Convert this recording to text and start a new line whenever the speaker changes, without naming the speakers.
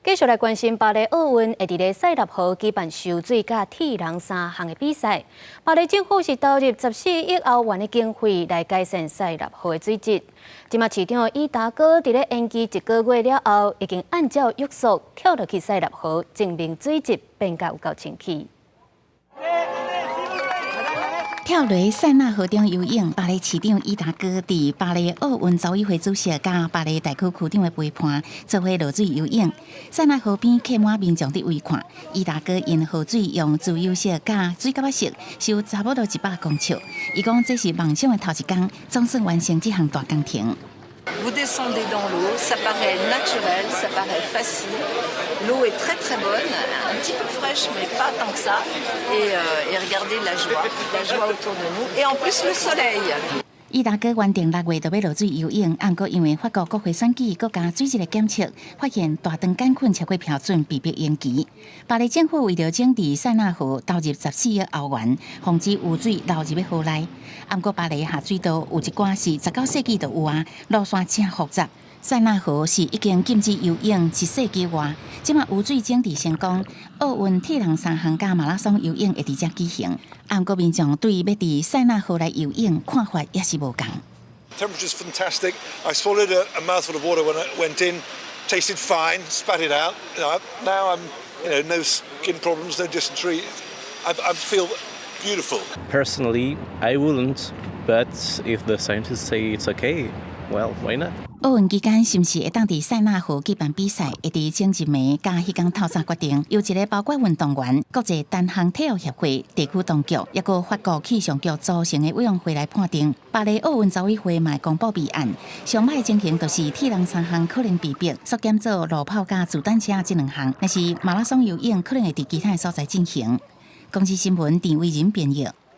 继续来关心巴黎奥运会伫咧赛纳河举办游水甲铁人三项的比赛。巴黎政府是投入14亿欧元的经费来改善赛纳河的水质。今麦市长伊达哥伫咧延期1个月了后，已经按照约束跳落去赛纳河，证明水质变甲有够清气。
跳落塞纳河中游泳，巴黎市长伊达哥伫巴黎奥运组委会主席甲巴黎大区区长的陪伴，做伙落水游泳。塞纳河边客满民众伫围看，伊达哥因河水用自由色甲水甲色收差不多100公尺。伊讲这是梦想的头一天，总算完成这项大工程。
Vous descendez dans l'eau, ça paraît naturel, ça paraît facile. L'eau est très très bonne, un petit peu fraîche, mais pas tant que ça. Et regardez la joie autour de nous. Et en plus le soleil.
伊达哥原定6月就要落水游泳，不过因为法国国会选举国家水质的检测，发现大肠杆菌超过标准，被迫延期。巴黎政府为了整治塞纳河，投入14亿欧元，防止污水流入河内。不过巴黎下水道有一寡是19世纪就有啊，路线真复杂。 塞纳河是已经禁止游泳1世纪外，即马污水整治成功，奥运铁人3项加马拉松游泳会伫遮举行。不过民众对要伫塞纳河来游泳看法也是无同。
Temperature's fantastic. I swallowed a mouthful of water when I went in, tasted fine, spat it out. Now I'm, no skin problems, no dysentery. I feel beautiful.
Personally, I wouldn't, but if the scientists say it's okay, well, why not?
奥运期间是毋是会当伫塞纳河举办比赛？会伫前一暝甲迄天透早决定，由一个包括运动员、国际单项体育协会、地区当局，抑个法国气象局组成的委员会来判定。巴黎奥运组委会嘛公布备案，上歹情形就是铁人3项可能被迫缩减做路跑甲自单车这2项，但是马拉松游泳可能会伫其他所在进行。公司新闻田伟仁编译。